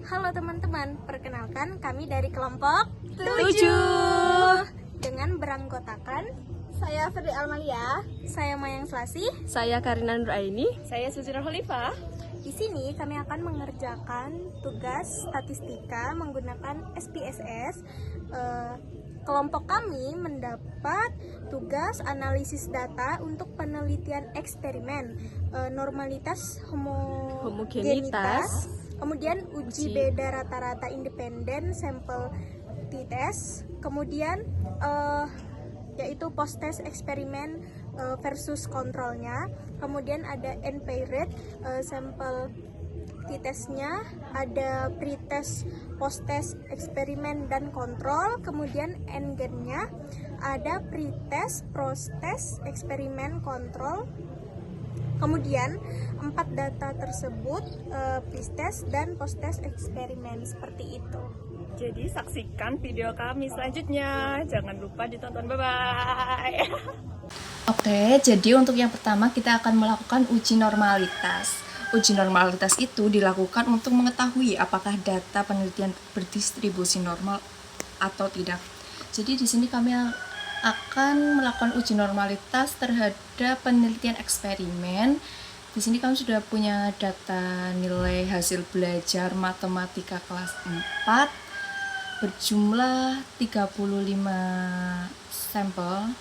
Halo teman-teman, perkenalkan kami dari kelompok 7. dengan beranggotakan Saya Ferdi Almalia. saya Mayang Selasi. Saya Karina Nuraini. Saya Suci Rohlifah. Di sini kami akan mengerjakan tugas statistika menggunakan SPSS. Kelompok kami mendapat tugas analisis data untuk penelitian eksperimen normalitas homogenitas, kemudian uji beda rata-rata independen sampel t-test, kemudian yaitu post-test eksperimen versus kontrolnya, kemudian ada n-paired sampel t-testnya, ada pre-test, post-test eksperimen dan kontrol, kemudian n-gennya, ada pre-test, post-test eksperimen kontrol. Kemudian 4 data tersebut pre-test dan post-test eksperimen seperti itu. Jadi saksikan video kami selanjutnya. Jangan lupa ditonton. Bye-bye. Oke, jadi untuk yang pertama kita akan melakukan uji normalitas. Uji normalitas itu dilakukan untuk mengetahui apakah data penelitian berdistribusi normal atau tidak. Jadi di sini kami akan melakukan uji normalitas terhadap penelitian eksperimen. Di sini kami sudah punya data nilai hasil belajar matematika kelas 4 berjumlah 35 sampel,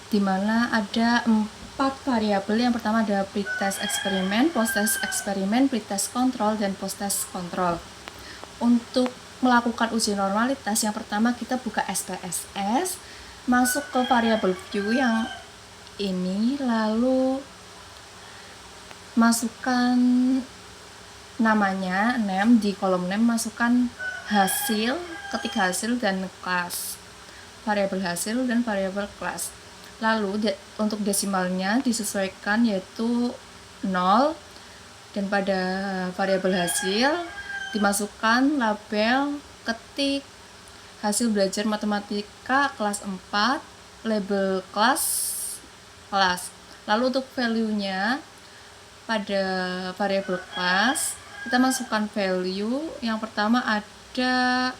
di mana ada 4 variabel. Yang pertama ada pretest eksperimen, post-test eksperimen, pretest kontrol, dan post-test kontrol. Untuk melakukan uji normalitas, yang pertama kita buka SPSS, masuk ke variabel view yang ini, lalu masukkan namanya, name, di kolom name masukkan hasil, ketik hasil dan kelas, variabel hasil dan variabel kelas. Lalu untuk desimalnya disesuaikan yaitu 0, dan pada variabel hasil dimasukkan label ketik hasil belajar matematika kelas 4, label kelas. Lalu untuk value-nya pada variabel kelas kita masukkan value. Yang pertama ada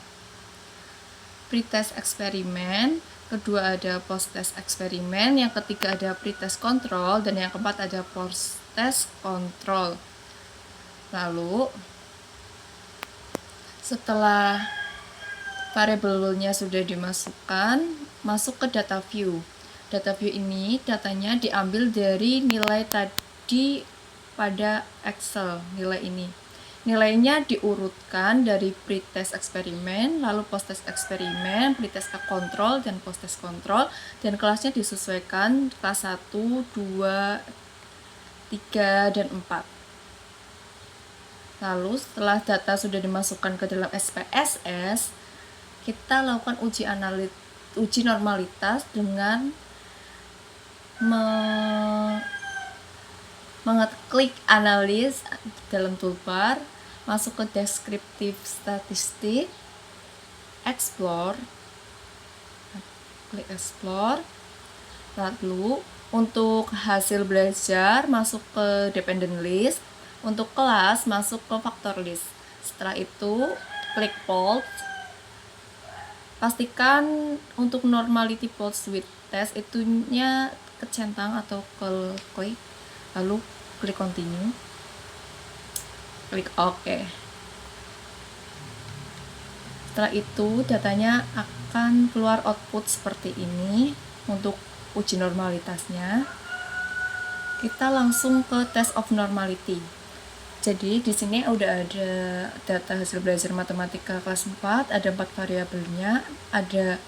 pretest eksperimen, kedua ada post-test eksperimen, yang ketiga ada pretest kontrol, dan yang keempat ada post-test kontrol. Lalu setelah variabelnya sudah dimasukkan, masuk ke data view. Data view ini datanya diambil dari nilai tadi pada Excel, nilai ini. Nilainya diurutkan dari pretest eksperimen, lalu post-test eksperimen, pretest kontrol, dan post-test kontrol, dan kelasnya disesuaikan kelas 1, 2, 3, dan 4. Lalu setelah data sudah dimasukkan ke dalam SPSS, kita lakukan uji normalitas dengan mengeklik analis dalam toolbar, masuk ke deskriptif statistik, explore, klik explore. Lalu untuk hasil belajar masuk ke dependent list, untuk kelas masuk ke factor list. Setelah itu klik pulse. Pastikan untuk normality pulse with test itunya kecentang atau klik, lalu klik continue, klik OK. Setelah itu datanya akan keluar output seperti ini. Untuk uji normalitasnya kita langsung ke test of normality. Jadi di sini udah ada data hasil belajar matematika kelas 4, ada 4 variabelnya. Ada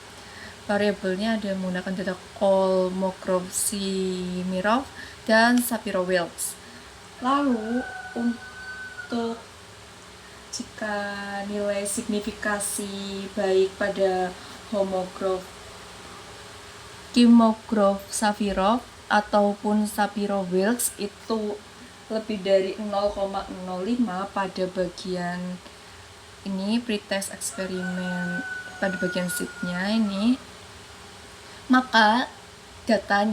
variabelnya ada menggunakan data Kolmogorov-Smirnov dan Shapiro-Wilks. Lalu untuk jika nilai signifikasi baik pada Kolmogorov-Shapiro ataupun Shapiro-Wilks itu lebih dari 0,05 pada bagian ini, pretest eksperimen pada bagian sheet-nya ini, maka data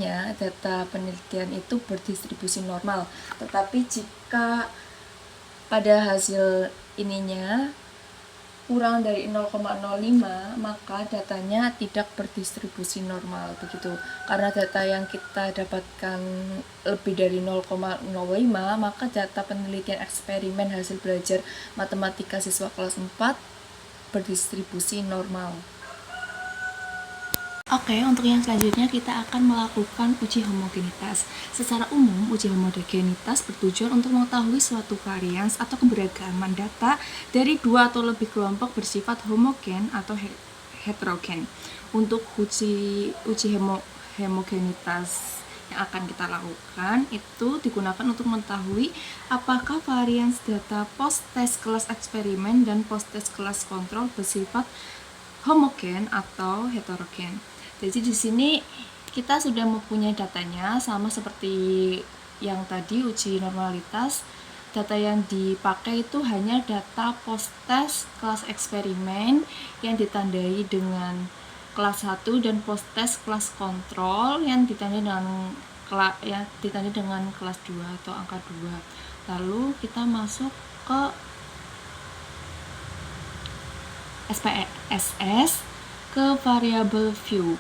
penelitian itu berdistribusi normal. Tetapi jika pada hasil ininya kurang dari 0,05, maka datanya tidak berdistribusi normal begitu. Karena data yang kita dapatkan lebih dari 0,05, maka data penelitian eksperimen hasil belajar matematika siswa kelas 4 berdistribusi normal. Oke, untuk yang selanjutnya kita akan melakukan uji homogenitas. Secara umum, uji homogenitas bertujuan untuk mengetahui suatu varians atau keberagaman data dari dua atau lebih kelompok bersifat homogen atau heterogen. Untuk uji homogenitas yang akan kita lakukan itu digunakan untuk mengetahui apakah varians data post-test kelas eksperimen dan post-test kelas kontrol bersifat homogen atau heterogen. Jadi di sini kita sudah mempunyai datanya, sama seperti yang tadi uji normalitas. Data yang dipakai itu hanya data post-test kelas eksperimen yang ditandai dengan kelas 1 dan post-test kelas kontrol yang ditandai dengan kelas 2 atau angka 2. Lalu kita masuk ke SPSS ke variabel view.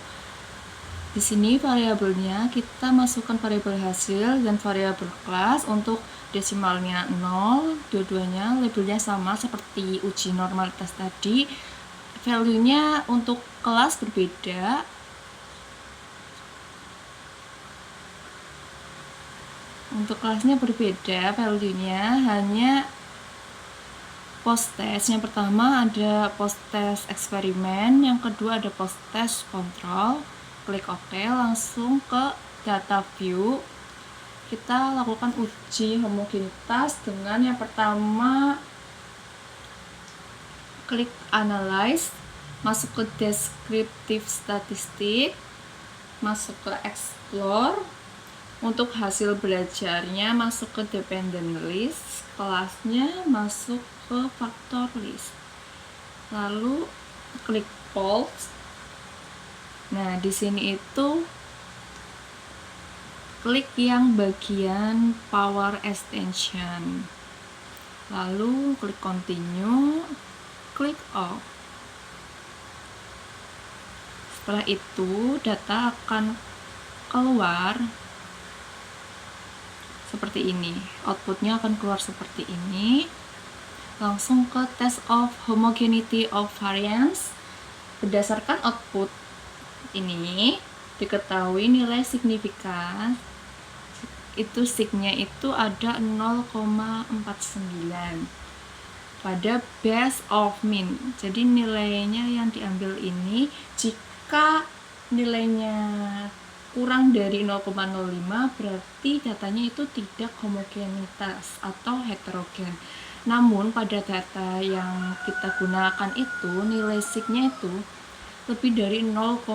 Di sini variabelnya kita masukkan variabel hasil dan variabel kelas. Untuk desimalnya 0, dua-duanya labelnya sama seperti uji normalitas tadi. Value-nya untuk kelas berbeda. Untuk kelasnya berbeda, value-nya hanya post-test. Yang pertama ada post-test eksperimen, yang kedua ada post-test kontrol. Klik OK, langsung ke data view. Kita lakukan uji homogenitas dengan yang pertama klik analyze, masuk ke descriptive statistik, masuk ke explore. Untuk hasil belajarnya masuk ke dependent list, kelasnya masuk ke factor list. Lalu klik pause. Nah, di sini itu klik yang bagian power extension. Lalu klik continue, klik off. Setelah itu data akan keluar seperti ini. Outputnya akan keluar seperti ini. Langsung ke test of homogeneity of variance. Berdasarkan output ini diketahui nilai signifikan itu signya itu ada 0,49 pada base of mean. Jadi nilainya yang diambil ini jika nilainya kurang dari 0,05 berarti datanya itu tidak homogenitas atau heterogen. Namun pada data yang kita gunakan itu nilai signya itu lebih dari 0,05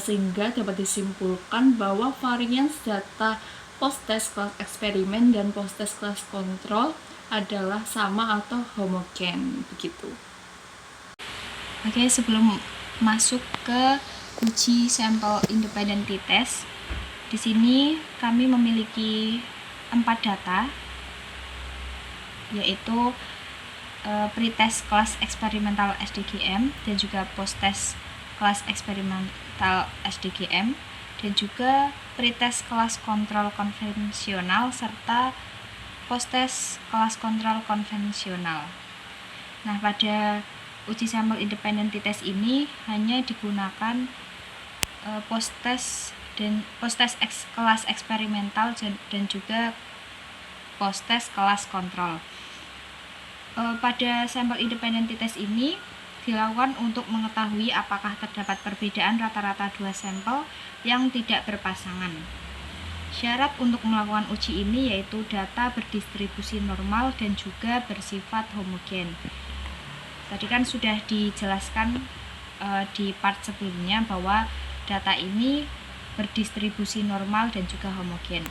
sehingga dapat disimpulkan bahwa varians data post-test kelas eksperimen dan post-test kelas kontrol adalah sama atau homogen begitu. Oke, sebelum masuk ke uji sampel independent t-test, di sini kami memiliki 4 data, yaitu pretest kelas eksperimental SDGM dan juga post-test kelas eksperimental SDGM dan juga pretest kelas kontrol konvensional serta post-test kelas kontrol konvensional. Nah, pada uji sampel independent t-test ini hanya digunakan post-test kelas eksperimental dan juga post-test kelas kontrol. Pada sampel independent t-test ini dilakukan untuk mengetahui apakah terdapat perbedaan rata-rata dua sampel yang tidak berpasangan. Syarat untuk melakukan uji ini yaitu data berdistribusi normal dan juga bersifat homogen. Tadi kan sudah dijelaskan di part sebelumnya bahwa data ini berdistribusi normal dan juga homogen.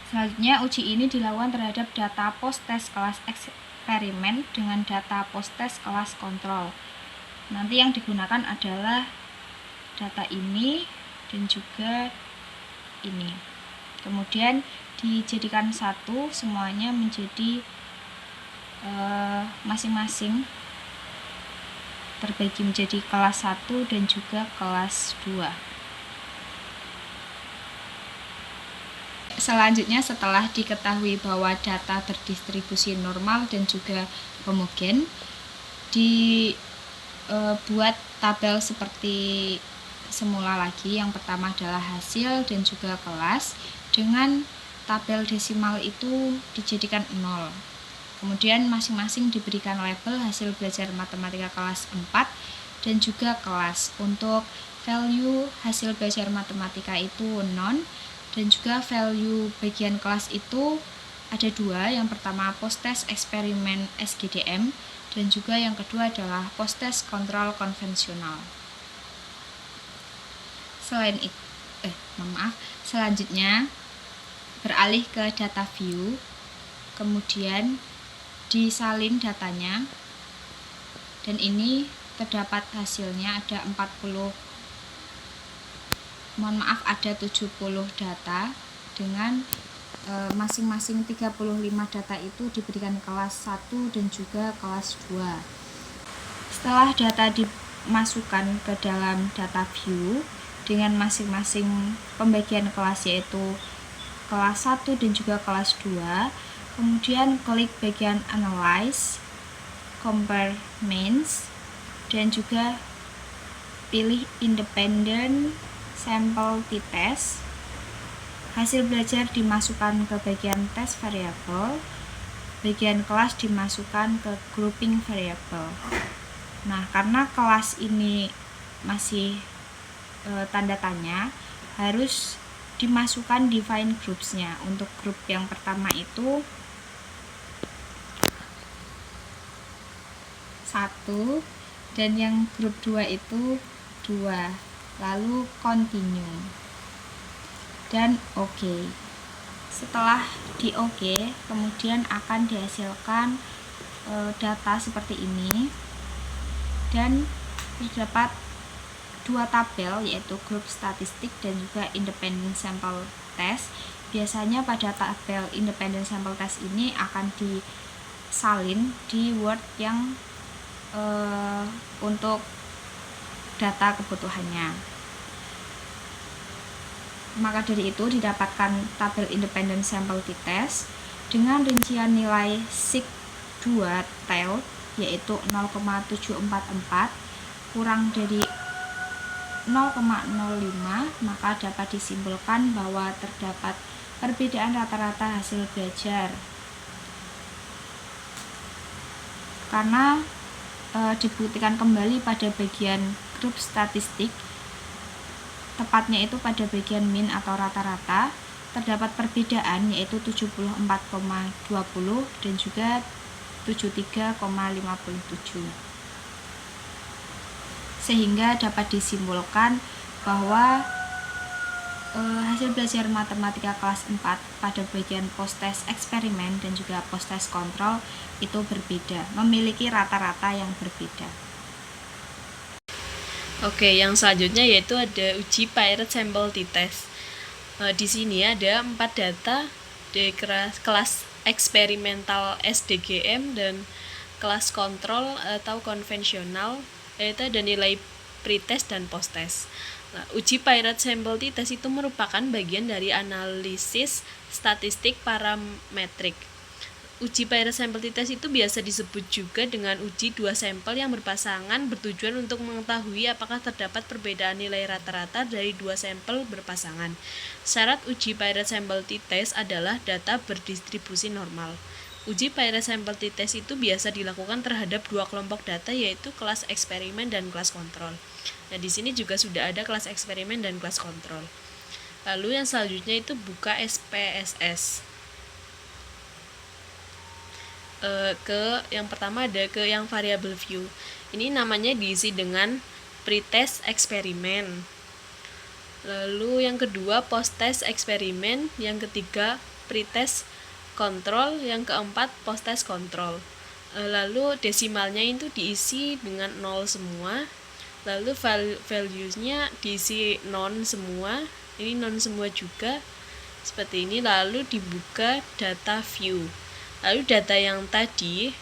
Selanjutnya uji ini dilakukan terhadap data post-test kelas eksperimen dengan data post-test kelas kontrol. Nanti yang digunakan adalah data ini dan juga ini. Kemudian dijadikan satu, semuanya menjadi masing-masing terbagi menjadi kelas 1 dan juga kelas 2. Selanjutnya, setelah diketahui bahwa data berdistribusi normal dan juga homogen, dibuat tabel seperti semula lagi. Yang pertama adalah hasil dan juga kelas, dengan tabel desimal itu dijadikan 0. Kemudian masing-masing diberikan label hasil belajar matematika kelas 4 dan juga kelas. Untuk value hasil belajar matematika itu non, dan juga value bagian kelas itu ada 2. Yang pertama post-test eksperimen SGDM, dan juga yang kedua adalah post-test kontrol konvensional. Selanjutnya beralih ke data view, kemudian disalin datanya, dan ini terdapat hasilnya ada 70 data dengan masing-masing 35 data itu diberikan kelas 1 dan juga kelas 2. Setelah data dimasukkan ke dalam data view dengan masing-masing pembagian kelas, yaitu kelas 1 dan juga kelas 2, kemudian klik bagian Analyze, Compare Means, dan juga pilih Independent Sample T-Test. Hasil belajar dimasukkan ke bagian test variable, bagian kelas dimasukkan ke grouping variable. Nah, karena kelas ini masih tanda tanya, harus dimasukkan define groups-nya. Untuk grup yang pertama itu 1, dan yang grup 2 itu 2. Lalu continue dan OK. Setelah di OK, kemudian akan dihasilkan data seperti ini, dan terdapat 2 tabel, yaitu grup statistik dan juga independent sample test. Biasanya pada tabel independent sample test ini akan disalin di Word yang untuk data kebutuhannya. Maka dari itu didapatkan tabel independent sample t-test dengan rincian nilai sig2 tail, yaitu 0,744 kurang dari 0,05, maka dapat disimpulkan bahwa terdapat perbedaan rata-rata hasil belajar. Karena dibuktikan kembali pada bagian grup statistik, tepatnya itu pada bagian min atau rata-rata, terdapat perbedaan, yaitu 74,20 dan juga 73,57, sehingga dapat disimpulkan bahwa hasil belajar matematika kelas 4 pada bagian post-test eksperimen dan juga post-test kontrol itu berbeda, memiliki rata-rata yang berbeda. Oke, yang selanjutnya yaitu ada uji Pirate Sample T-Test. Di sini ada 4 data di kelas eksperimental SDGM dan kelas kontrol atau konvensional, yaitu ada nilai pretest dan posttest. Nah, uji Pirate Sample T-Test itu merupakan bagian dari analisis statistik parametrik. Uji Pirate Sample T-Test itu biasa disebut juga dengan uji 2 sampel yang berpasangan, bertujuan untuk mengetahui apakah terdapat perbedaan nilai rata-rata dari 2 sampel berpasangan. Syarat uji Pirate Sample T-Test adalah data berdistribusi normal. Uji Pirate Sample T-Test itu biasa dilakukan terhadap 2 kelompok data, yaitu kelas eksperimen dan kelas kontrol. Nah, di sini juga sudah ada kelas eksperimen dan kelas kontrol. Lalu yang selanjutnya itu buka SPSS. Yang pertama ada ke yang variable view. Ini namanya diisi dengan pretest eksperimen. Lalu yang kedua post-test eksperimen, yang ketiga pretest kontrol, yang keempat post-test kontrol. Lalu desimalnya itu diisi dengan 0 semua. Lalu values-nya diisi non semua, ini non semua juga, seperti ini. Lalu dibuka data view. Lalu data yang tadi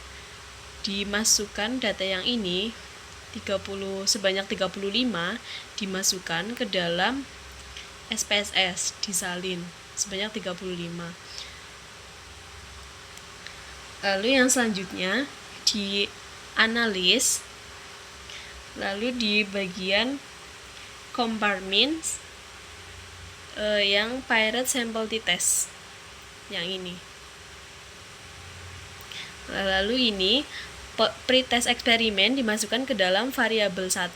dimasukkan data yang ini sebanyak 35 dimasukkan ke dalam SPSS, disalin sebanyak 35. Lalu yang selanjutnya dianalis, lalu di bagian compartments yang pirate sample t-test yang ini. Lalu ini pretest eksperimen dimasukkan ke dalam variabel 1.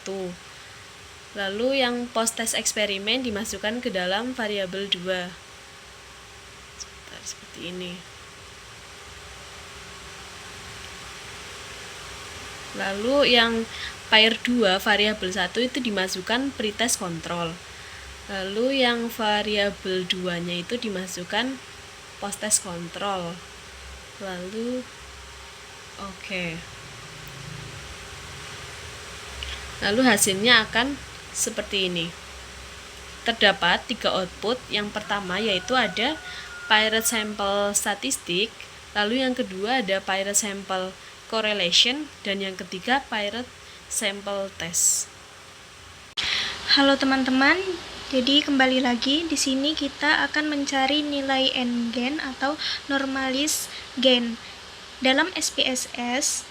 Lalu yang post-test eksperimen dimasukkan ke dalam variabel 2. Seperti ini. Lalu yang pair 2 variabel 1 itu dimasukkan pretest kontrol. Lalu yang variabel 2-nya itu dimasukkan post-test kontrol. Lalu Lalu hasilnya akan seperti ini. Terdapat 3 output. Yang pertama yaitu ada pirate sample statistik, lalu yang kedua ada pirate sample correlation, dan yang ketiga pirate sample test. Halo teman-teman, jadi kembali lagi di sini kita akan mencari nilai n-gain atau normalis gain. Dalam SPSS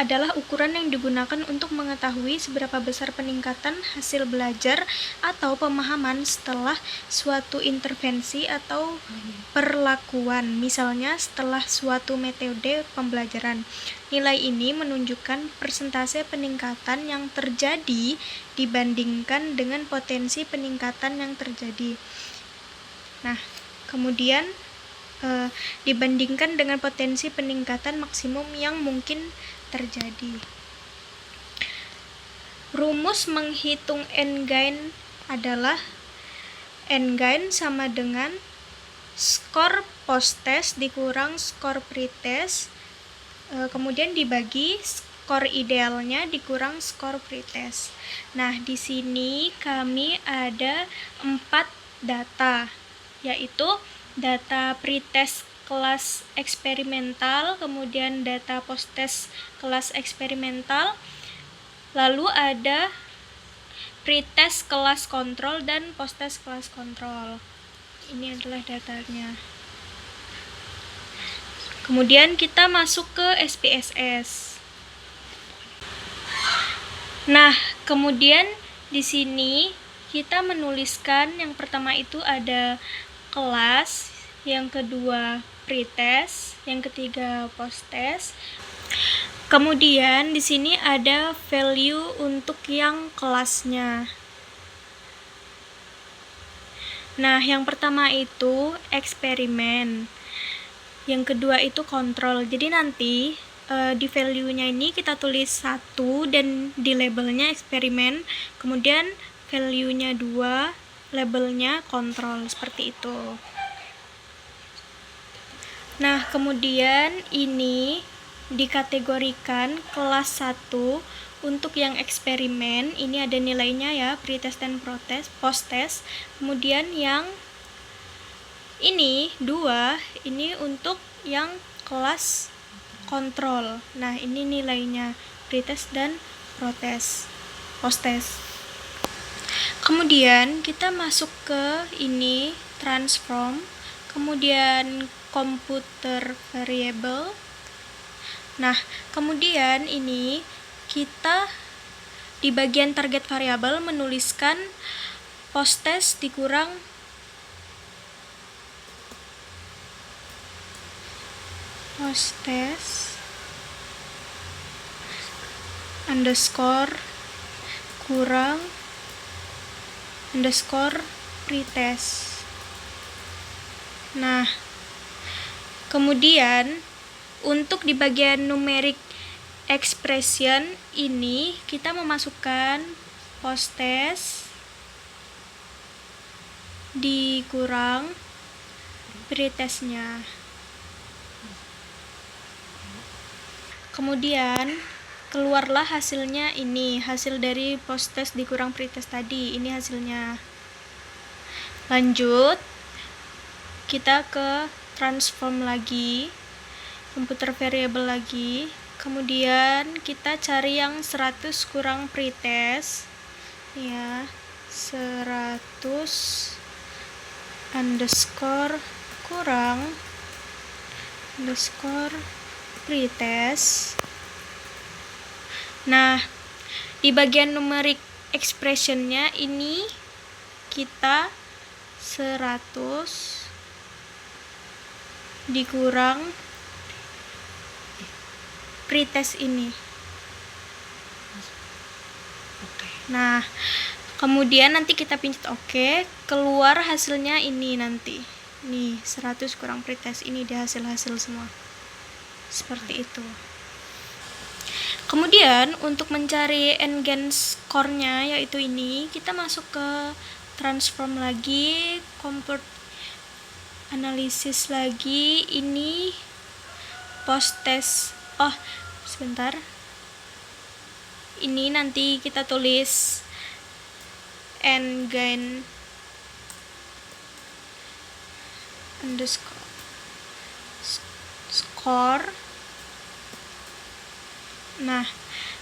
adalah ukuran yang digunakan untuk mengetahui seberapa besar peningkatan hasil belajar atau pemahaman setelah suatu intervensi atau perlakuan, misalnya setelah suatu metode pembelajaran. Nilai ini menunjukkan persentase peningkatan yang terjadi dibandingkan dengan potensi peningkatan yang terjadi. Nah, kemudian dibandingkan dengan potensi peningkatan maksimum yang mungkin terjadi. Rumus menghitung n-gain adalah n-gain sama dengan skor post-test dikurang skor pre-test, kemudian dibagi skor idealnya dikurang skor pre-test. Nah, di sini kami ada 4 data, yaitu data pretest kelas eksperimental, kemudian data post-test kelas eksperimental, lalu ada pretest kelas kontrol dan post-test kelas kontrol. Ini adalah datanya. Kemudian kita masuk ke SPSS. Nah, kemudian di sini kita menuliskan yang pertama itu ada kelas, yang kedua pretest, yang ketiga post-test. Kemudian di sini ada value untuk yang kelasnya. Nah, yang pertama itu eksperimen, yang kedua itu kontrol. Jadi nanti di value-nya ini kita tulis 1 dan di labelnya eksperimen, kemudian value-nya 2, labelnya kontrol, seperti itu. Nah, kemudian ini dikategorikan kelas 1 untuk yang eksperimen. Ini ada nilainya ya, pretest dan post-test. Kemudian yang ini 2, ini untuk yang kelas kontrol. Nah, ini nilainya pretest dan post-test. Kemudian kita masuk ke ini transform, kemudian computer variable. Nah, kemudian ini kita di bagian target variable menuliskan post-test dikurang post-test underscore kurang underscore pretest. Nah, kemudian untuk di bagian numeric expression ini kita memasukkan post-test dikurang pretestnya. Kemudian keluarlah hasilnya ini, hasil dari post-test dikurang pretest tadi, ini hasilnya. Lanjut, kita ke transform lagi, computer variable lagi. Kemudian kita cari yang 100 kurang pretest ya, 100 underscore kurang underscore pretest. Nah, di bagian numeric expressionnya ini kita 100 dikurang pretest ini. Nah, kemudian nanti kita pencet OK, keluar hasilnya ini nanti. Nih, 100 kurang pretest ini dia hasil-hasil semua. Seperti itu. Kemudian untuk mencari n-gain score-nya yaitu ini, kita masuk ke transform lagi, compute analisis lagi, ini post test. Oh, sebentar. Ini nanti kita tulis n-gain underscore score. Nah,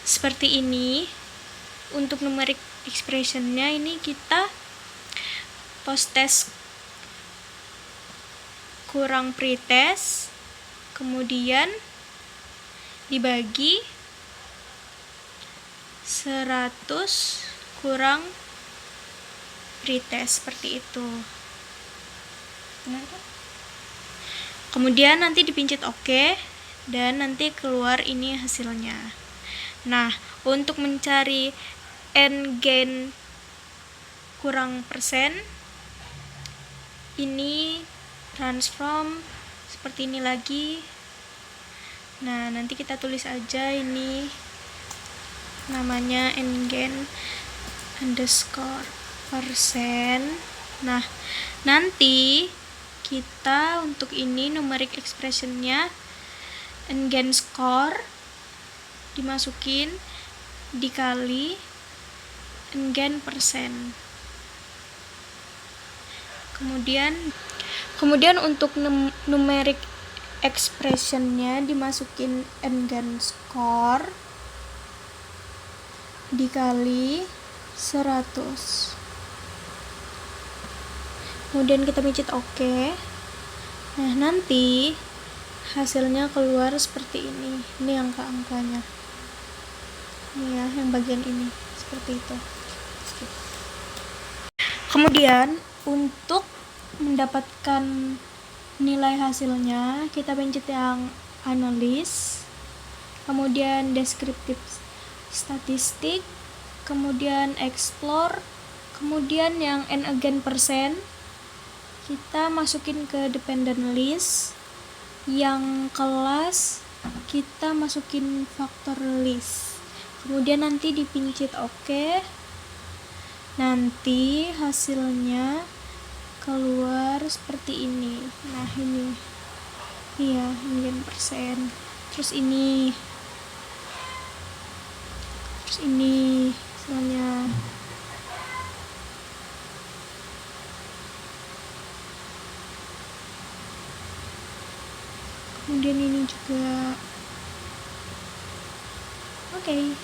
seperti ini. Untuk numeric expressionnya ini kita post test kurang pretest, kemudian dibagi 100 kurang pretest, seperti itu. Kemudian nanti dipencet OK dan nanti keluar ini hasilnya. Nah, untuk mencari n-gain kurang persen, ini transform seperti ini lagi. Nah, nanti kita tulis aja ini namanya n-gain underscore persen. Nah, nanti kita untuk ini numeric expressionnya n-gain score dimasukin dikali n-gain persen. Kemudian untuk numeric expressionnya dimasukin n-gain score dikali 100. Kemudian kita pencet OK. Nah, nanti hasilnya keluar seperti ini. Ini angka-angkanya. Ini ya, yang bagian ini seperti itu. Kemudian untuk mendapatkan nilai hasilnya, kita pencet yang analis, kemudian descriptive statistik, kemudian explore, kemudian yang n-gain persen kita masukin ke dependent list, yang kelas kita masukin factor list. Kemudian nanti dipencet OK. Nanti hasilnya keluar seperti ini. Nah, ini iya, n-gain persen. Terus ini misalnya kemudian ini juga. Oke.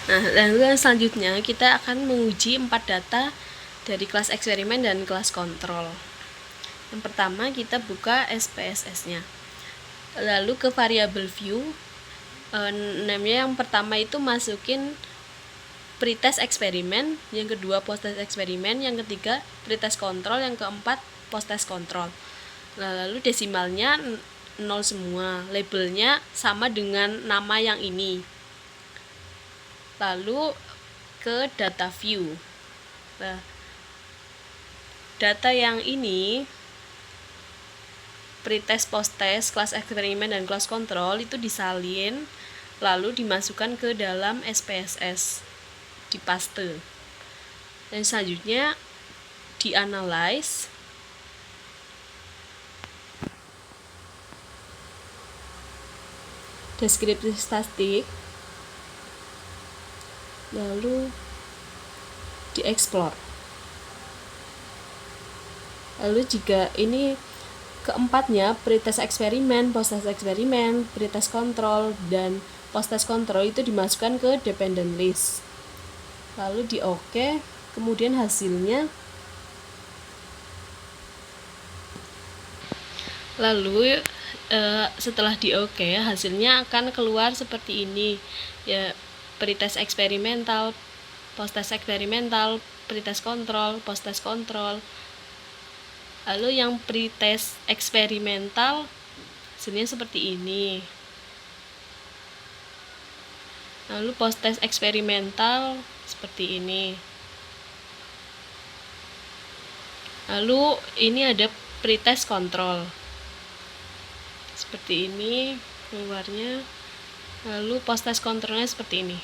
Nah, lalu yang selanjutnya kita akan menguji 4 data dari kelas eksperimen dan kelas kontrol. Yang pertama kita buka SPSS-nya. Lalu ke variable view, namanya yang pertama itu masukin pretest eksperimen, yang kedua post test eksperimen, yang ketiga pretest kontrol, yang keempat post test kontrol. Lalu desimalnya 0 semua, labelnya sama dengan nama yang ini. Lalu ke data view. Nah, data yang ini pretest, post test, kelas eksperimen dan kelas kontrol itu disalin lalu dimasukkan ke dalam SPSS, dipaste. Dan selanjutnya dianalyze. Deskriptif statistik, lalu dieksplor. Lalu jika ini keempatnya pretest eksperimen, post-test eksperimen, pretest kontrol, dan post-test kontrol itu dimasukkan ke dependent list. Lalu di oke, kemudian hasilnya. Lalu setelah di oke, hasilnya akan keluar seperti ini. Ya, pretest eksperimental, post-test eksperimental, pretest kontrol, post-test kontrol. Lalu yang pretest eksperimental hasilnya seperti ini. Lalu post-test eksperimental seperti ini. Lalu ini ada pretest kontrol. Seperti ini keluarnya. Lalu post-test kontrolnya seperti ini.